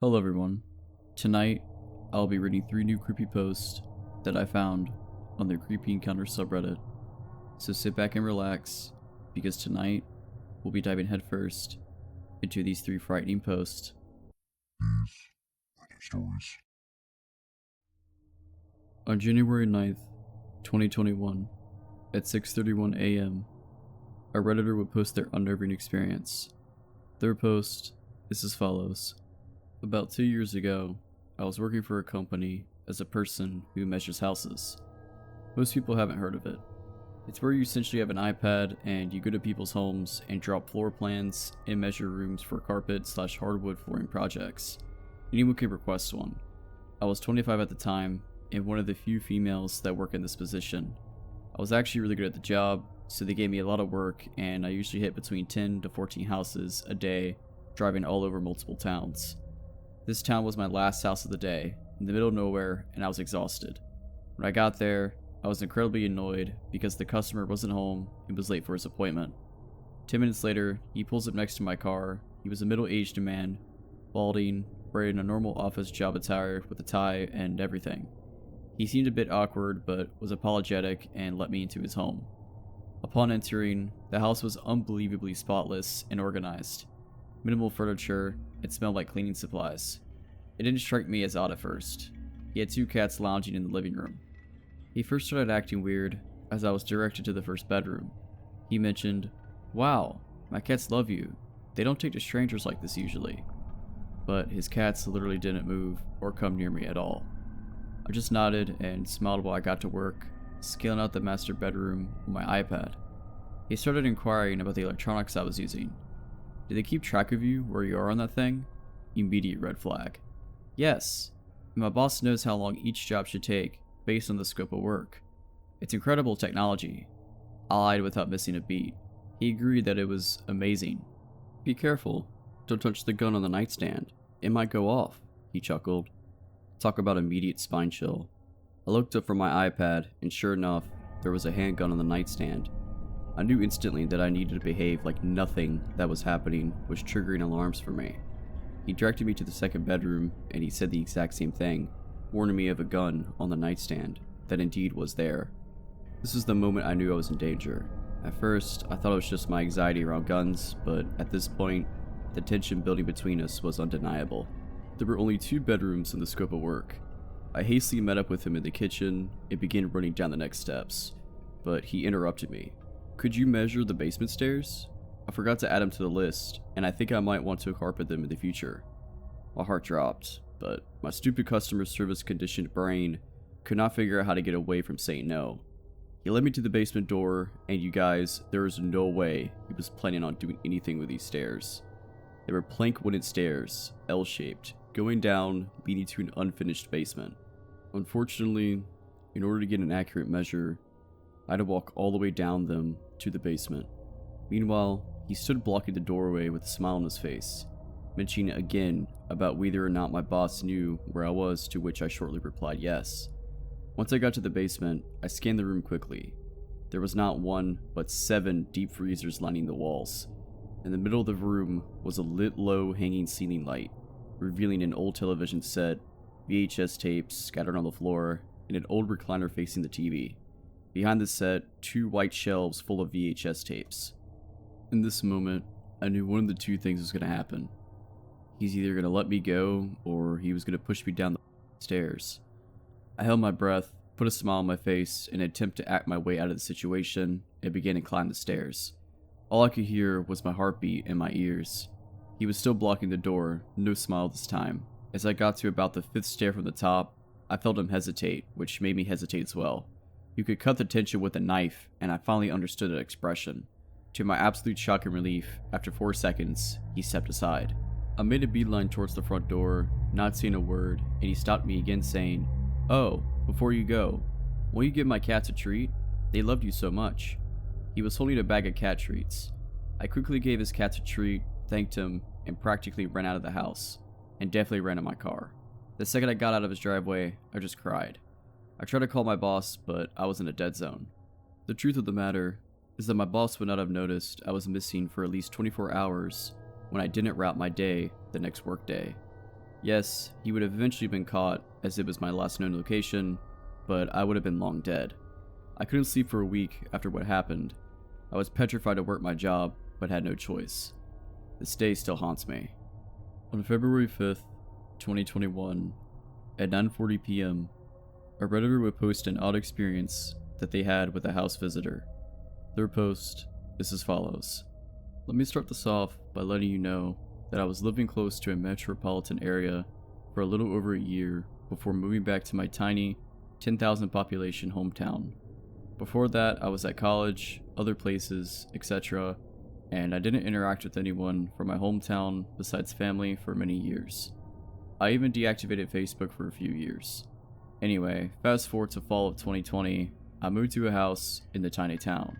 Hello everyone. Tonight, I'll be reading 3 new creepy posts that I found on the Creepy Encounters subreddit. So sit back and relax, because tonight, we'll be diving headfirst into these 3 frightening posts. Stories. On January 9th, 2021, at 6:31 a.m., a Redditor would post their unnerving experience. Their post is as follows. About 2 years ago, I was working for a company as a person who measures houses. Most people haven't heard of it. It's where you essentially have an iPad and you go to people's homes and drop floor plans and measure rooms for carpet/hardwood flooring projects. Anyone can request one. I was 25 at the time and one of the few females that work in this position. I was actually really good at the job, so they gave me a lot of work, and I usually hit between 10 to 14 houses a day, driving all over multiple towns. This town was my last house of the day, in the middle of nowhere, and I was exhausted. When I got there, I was incredibly annoyed because the customer wasn't home and was late for his appointment. 10 minutes later, he pulls up next to my car. He was a middle-aged man, balding, wearing a normal office job attire with a tie and everything. He seemed a bit awkward, but was apologetic and let me into his home. Upon entering, the house was unbelievably spotless and organized. Minimal furniture, it smelled like cleaning supplies. It didn't strike me as odd at first. He had 2 cats lounging in the living room. He first started acting weird as I was directed to the first bedroom. He mentioned, "Wow, my cats love you. They don't take to strangers like this usually." But his cats literally didn't move or come near me at all. I just nodded and smiled while I got to work, scaling out the master bedroom with my iPad. He started inquiring about the electronics I was using. "Do they keep track of you where you are on that thing?" Immediate red flag. "Yes, and my boss knows how long each job should take based on the scope of work. It's incredible technology." I lied without missing a beat. He agreed that it was amazing. "Be careful, don't touch the gun on the nightstand. It might go off," he chuckled. Talk about immediate spine chill. I looked up from my iPad, and sure enough, there was a handgun on the nightstand. I knew instantly that I needed to behave like nothing that was happening was triggering alarms for me. He directed me to the second bedroom, and he said the exact same thing, warning me of a gun on the nightstand that indeed was there. This was the moment I knew I was in danger. At first, I thought it was just my anxiety around guns, but at this point, the tension building between us was undeniable. There were only 2 bedrooms in the scope of work. I hastily met up with him in the kitchen and began running down the next steps, but he interrupted me. "Could you measure the basement stairs? I forgot to add them to the list, and I think I might want to carpet them in the future." My heart dropped, but my stupid customer service conditioned brain could not figure out how to get away from saying no. He led me to the basement door, and you guys, there was no way he was planning on doing anything with these stairs. They were plank wooden stairs, L-shaped, going down, leading to an unfinished basement. Unfortunately, in order to get an accurate measure, I had to walk all the way down them to the basement. Meanwhile, he stood blocking the doorway with a smile on his face, mentioning again about whether or not my boss knew where I was, to which I shortly replied yes. Once I got to the basement, I scanned the room quickly. There was not 1, but 7 deep freezers lining the walls. In the middle of the room was a lit low hanging ceiling light, revealing an old television set, VHS tapes scattered on the floor, and an old recliner facing the TV. Behind the set, 2 white shelves full of VHS tapes. In this moment, I knew one of the 2 things was going to happen. He's either going to let me go, or he was going to push me down the stairs. I held my breath, put a smile on my face, in an attempt to act my way out of the situation, and began to climb the stairs. All I could hear was my heartbeat in my ears. He was still blocking the door, no smile this time. As I got to about the 5th stair from the top, I felt him hesitate, which made me hesitate as well. You could cut the tension with a knife, and I finally understood that expression. To my absolute shock and relief, after 4 seconds, he stepped aside. I made a beeline towards the front door, not saying a word, and he stopped me again saying, "Oh, before you go, will you give my cats a treat? They loved you so much." He was holding a bag of cat treats. I quickly gave his cats a treat, thanked him, and practically ran out of the house, and definitely ran to my car. The second I got out of his driveway, I just cried. I tried to call my boss, but I was in a dead zone. The truth of the matter is that my boss would not have noticed I was missing for at least 24 hours when I didn't route my day the next workday. Yes, he would have eventually been caught, as it was my last known location, but I would have been long dead. I couldn't sleep for a week after what happened. I was petrified to work my job, but had no choice. This day still haunts me. On February 5th, 2021, at 9:40 p.m., a Redditor would post an odd experience that they had with a house visitor. Their post is as follows. Let me start this off by letting you know that I was living close to a metropolitan area for a little over a year before moving back to my tiny 10,000 population hometown. Before that, I was at college, other places, etc., and I didn't interact with anyone from my hometown besides family for many years. I even deactivated Facebook for a few years. Anyway, fast forward to fall of 2020, I moved to a house in the tiny town.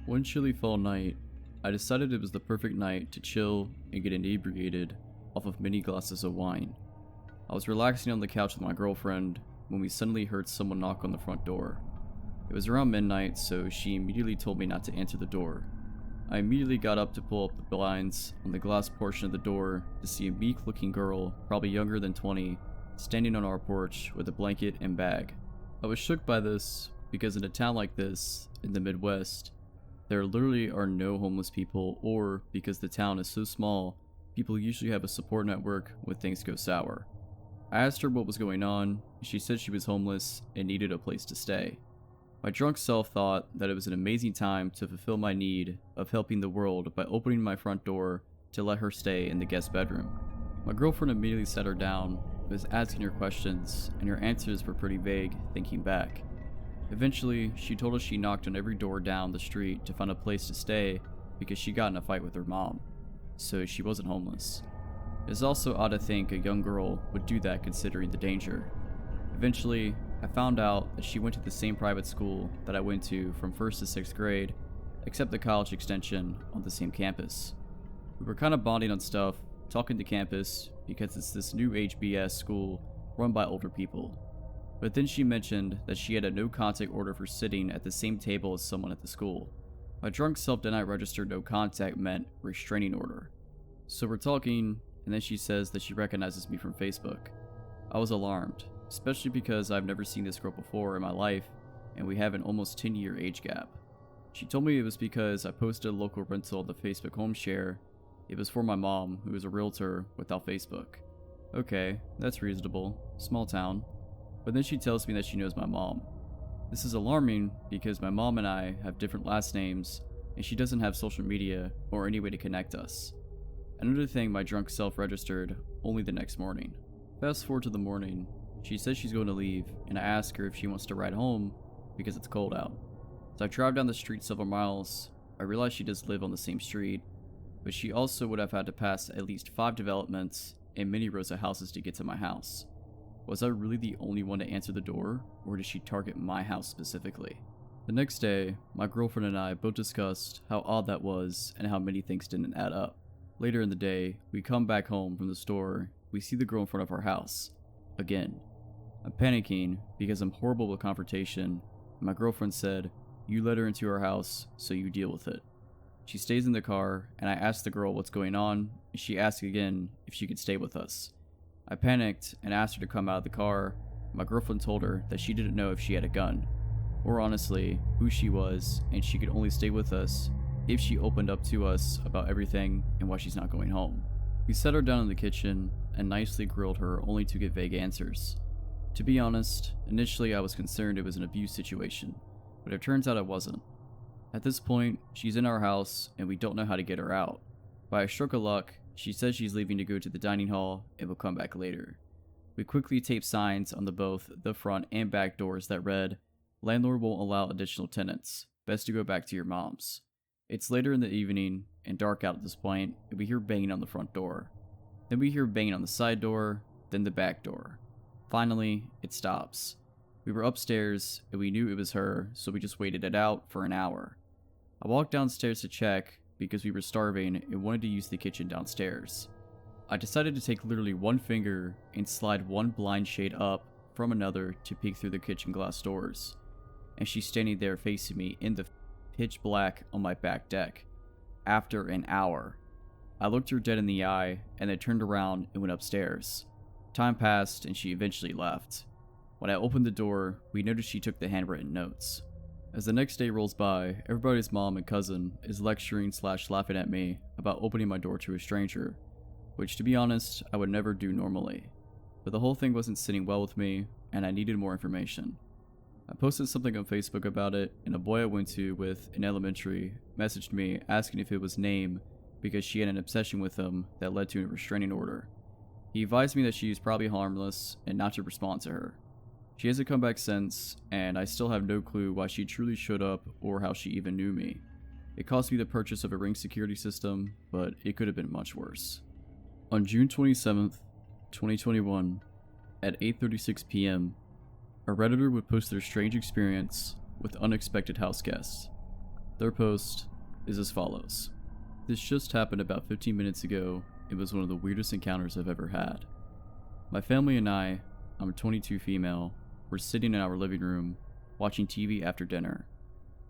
One chilly fall night, I decided it was the perfect night to chill and get inebriated off of many glasses of wine. I was relaxing on the couch with my girlfriend when we suddenly heard someone knock on the front door. It was around midnight, so she immediately told me not to answer the door. I immediately got up to pull up the blinds on the glass portion of the door to see a meek-looking girl, probably younger than 20, standing on our porch with a blanket and bag. I was shook by this because in a town like this, in the Midwest, there literally are no homeless people, or because the town is so small, people usually have a support network when things go sour. I asked her what was going on, and she said she was homeless and needed a place to stay. My drunk self thought that it was an amazing time to fulfill my need of helping the world by opening my front door to let her stay in the guest bedroom. My girlfriend immediately sat her down, was asking her questions, and her answers were pretty vague, thinking back. Eventually, she told us she knocked on every door down the street to find a place to stay because she got in a fight with her mom, so she wasn't homeless. It is also odd to think a young girl would do that considering the danger. Eventually, I found out that she went to the same private school that I went to from 1st to 6th grade, except the college extension on the same campus. We were kind of bonding on stuff, talking to campus, because it's this new age BS school run by older people. But then she mentioned that she had a no contact order for sitting at the same table as someone at the school. My drunk self did not register no contact meant restraining order. So we're talking, and then she says that she recognizes me from Facebook. I was alarmed, especially because I've never seen this girl before in my life, and we have an almost 10-year age gap. She told me it was because I posted a local rental on the Facebook home share. It was for my mom, who is a realtor without Facebook. Okay, that's reasonable. Small town. But then she tells me that she knows my mom. This is alarming because my mom and I have different last names, and she doesn't have social media or any way to connect us. Another thing my drunk self registered only the next morning. Fast forward to the morning, she says she's going to leave, and I ask her if she wants to ride home because it's cold out. As I drive down the street several miles, I realize she does live on the same street, but she also would have had to pass at least 5 developments and many rows of houses to get to my house. Was I really the only one to answer the door, or did she target my house specifically? The next day, my girlfriend and I both discussed how odd that was and how many things didn't add up. Later in the day, we come back home from the store, we see the girl in front of our house. Again. I'm panicking because I'm horrible with confrontation, and my girlfriend said, "You let her into our house, so you deal with it." She stays in the car, and I ask the girl what's going on, and she asks again if she could stay with us. I panicked and asked her to come out of the car. My girlfriend told her that she didn't know if she had a gun, or honestly, who she was, and she could only stay with us if she opened up to us about everything and why she's not going home. We sat her down in the kitchen and nicely grilled her only to get vague answers. To be honest, initially I was concerned it was an abuse situation, but it turns out it wasn't. At this point, she's in our house and we don't know how to get her out. By a stroke of luck, she says she's leaving to go to the dining hall and will come back later. We quickly tape signs on both the front and back doors that read, "Landlord won't allow additional tenants. Best to go back to your mom's." It's later in the evening and dark out at this point, and we hear banging on the front door. Then we hear banging on the side door, then the back door. Finally, it stops. We were upstairs and we knew it was her, so we just waited it out for an hour. I walked downstairs to check because we were starving and wanted to use the kitchen downstairs. I decided to take literally one finger and slide one blind shade up from another to peek through the kitchen glass doors, and she's standing there facing me in the pitch black on my back deck. After an hour, I looked her dead in the eye and then turned around and went upstairs. Time passed and she eventually left. When I opened the door, we noticed she took the handwritten notes. As the next day rolls by, everybody's mom and cousin is lecturing / laughing at me about opening my door to a stranger, which to be honest, I would never do normally. But the whole thing wasn't sitting well with me, and I needed more information. I posted something on Facebook about it, and a boy I went to with in elementary messaged me asking if it was Name because she had an obsession with him that led to a restraining order. He advised me that she is probably harmless and not to respond to her. She hasn't come back since, and I still have no clue why she truly showed up or how she even knew me. It cost me the purchase of a Ring security system, but it could have been much worse. On June 27th, 2021, at 8:36 p.m., a Redditor would post their strange experience with unexpected house guests. Their post is as follows. This just happened about 15 minutes ago. It was one of the weirdest encounters I've ever had. My family and I'm a 22 female, were sitting in our living room, watching TV after dinner.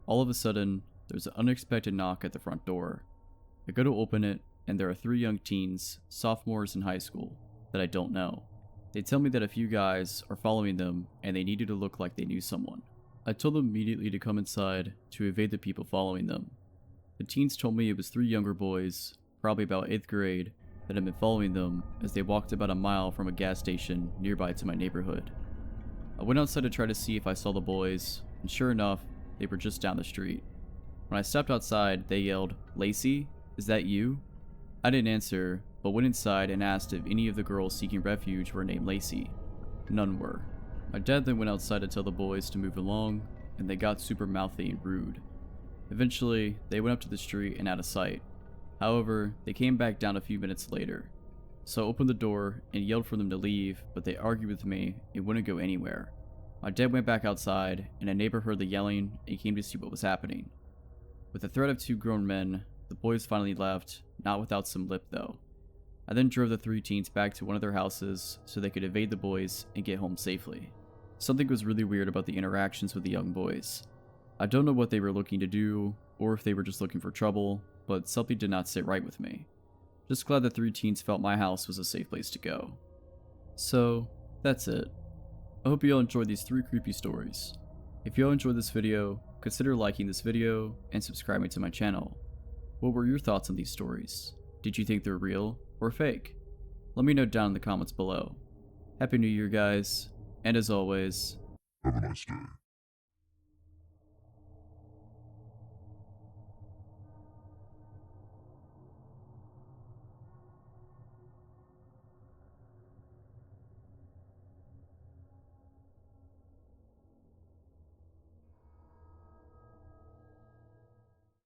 All of a sudden, there's an unexpected knock at the front door. I go to open it, and there are 3 young teens, sophomores in high school, that I don't know. They tell me that a few guys are following them and they needed to look like they knew someone. I told them immediately to come inside to evade the people following them. The teens told me it was 3 younger boys, probably about 8th grade, that had been following them as they walked about a mile from a gas station nearby to my neighborhood. I went outside to try to see if I saw the boys, and sure enough, they were just down the street. When I stepped outside, they yelled, "Lacey, is that you?" I didn't answer, but went inside and asked if any of the girls seeking refuge were named Lacey. None were. My dad then went outside to tell the boys to move along, and they got super mouthy and rude. Eventually, they went up to the street and out of sight. However, they came back down a few minutes later. So I opened the door and yelled for them to leave, but they argued with me and wouldn't go anywhere. My dad went back outside, and a neighbor heard the yelling and came to see what was happening. With the threat of 2 grown men, the boys finally left, not without some lip though. I then drove the 3 teens back to one of their houses so they could evade the boys and get home safely. Something was really weird about the interactions with the young boys. I don't know what they were looking to do, or if they were just looking for trouble, but something did not sit right with me. Just glad the 3 teens felt my house was a safe place to go. So, that's it. I hope you all enjoyed these 3 creepy stories. If you all enjoyed this video, consider liking this video and subscribing to my channel. What were your thoughts on these stories? Did you think they're real or fake? Let me know down in the comments below. Happy New Year, guys, and as always, have a nice day.